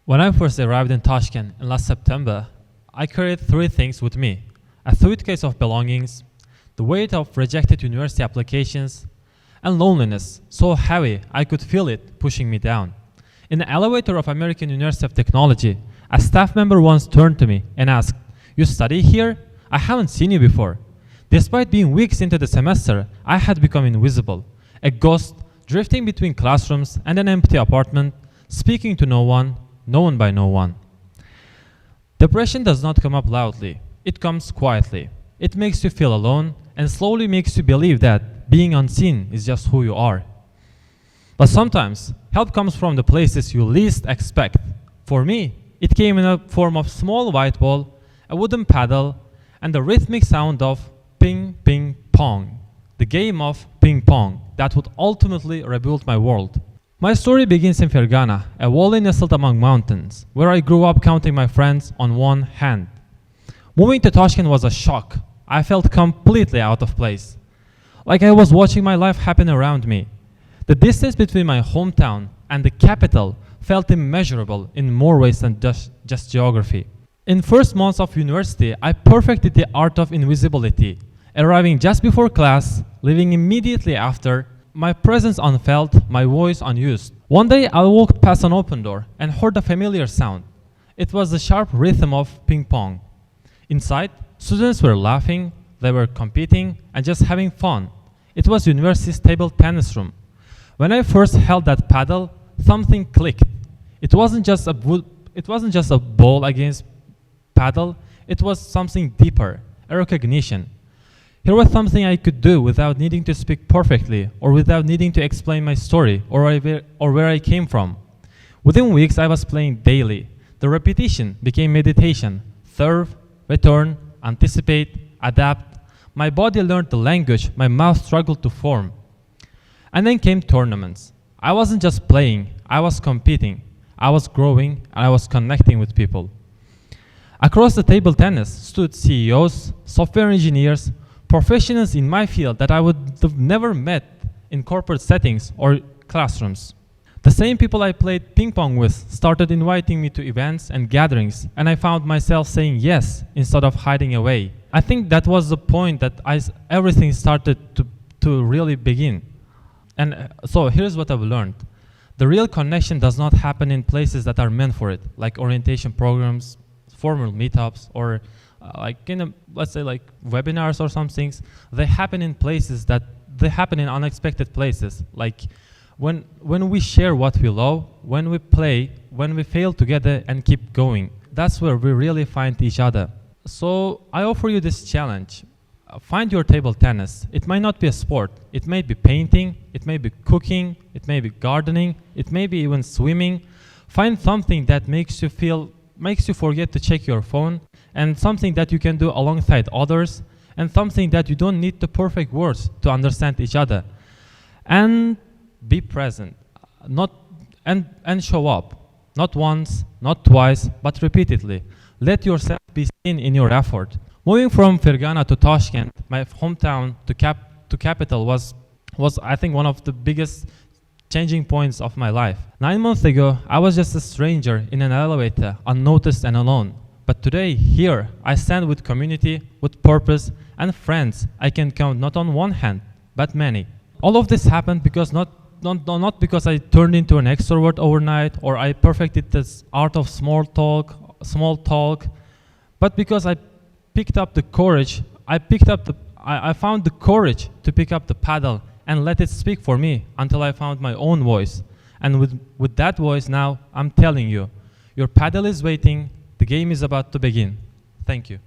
When I first arrived in Tashkent in last September, I carried three things with me: a suitcase of belongings, the weight of rejected university applications, and loneliness so heavy I could feel it pushing me down. In the elevator of American University of Technology, a staff member once turned to me and asked, "You study here? I haven't seen you before." Despite being weeks into the semester, I had become invisible, a ghost drifting between classrooms and an empty apartment, speaking to no one, known by no one. Depression does not come up loudly, it comes quietly. It makes you feel alone and slowly makes you believe that being unseen is just who you are. But sometimes, help comes from the places you least expect. For me, it came in a form of small white ball, a wooden paddle, and the rhythmic sound of ping, ping, pong, the game of ping pong that would ultimately rebuild my world. My story begins in Fergana, a valley nestled among mountains, where I grew up counting my friends on one hand. Moving to Tashkent was a shock. I felt completely out of place, like I was watching my life happen around me. The distance between my hometown and the capital felt immeasurable in more ways than just geography. In first months of university, I perfected the art of invisibility, arriving just before class, leaving immediately after, my presence unfelt, my voice unused. One day I walked past an open door and heard a familiar sound. It was the sharp rhythm of ping pong. Inside, students were laughing, they were competing, and just having fun. It was university's table tennis room. When I first held that paddle, something clicked. It wasn't just a ball against paddle, it was something deeper, a recognition. Here was something I could do without needing to speak perfectly or without needing to explain my story or where I came from. Within weeks, I was playing daily. The repetition became meditation. Serve, return, anticipate, adapt. My body learned the language my mouth struggled to form. And then came tournaments. I wasn't just playing, I was competing. I was growing and I was connecting with people. Across the table tennis stood CEOs, software engineers, professionals in my field that I would have never met in corporate settings or classrooms. The same people I played ping pong with started inviting me to events and gatherings, and I found myself saying yes instead of hiding away. I think that was the point that everything started to really begin. And so here's what I've learned. The real connection does not happen in places that are meant for it, like orientation programs, formal meetups, or let's say like webinars or some things. They happen in unexpected places, like when we share what we love, when we play, when we fail together and keep going. That's where we really find each other. So I offer you this challenge. Find your table tennis. It might not be a sport. It may be painting, it may be cooking, it may be gardening, it may be even swimming. Find something that makes you forget to check your phone, and something that you can do alongside others, and something that you don't need the perfect words to understand each other. And be present, and show up. Not once, not twice, but repeatedly. Let yourself be seen in your effort. Moving from Fergana to Tashkent, my hometown, to capital was I think one of the biggest changing points of my life. 9 months ago, I was just a stranger in an elevator, unnoticed and alone. But today, here, I stand with community, with purpose, and friends I can count not on one hand, but many. All of this happened because not because I turned into an extrovert overnight or I perfected this art of small talk, but because I picked up the courage, I found the courage to pick up the paddle and let it speak for me until I found my own voice. And with that voice now, I'm telling you, your paddle is waiting, the game is about to begin. Thank you.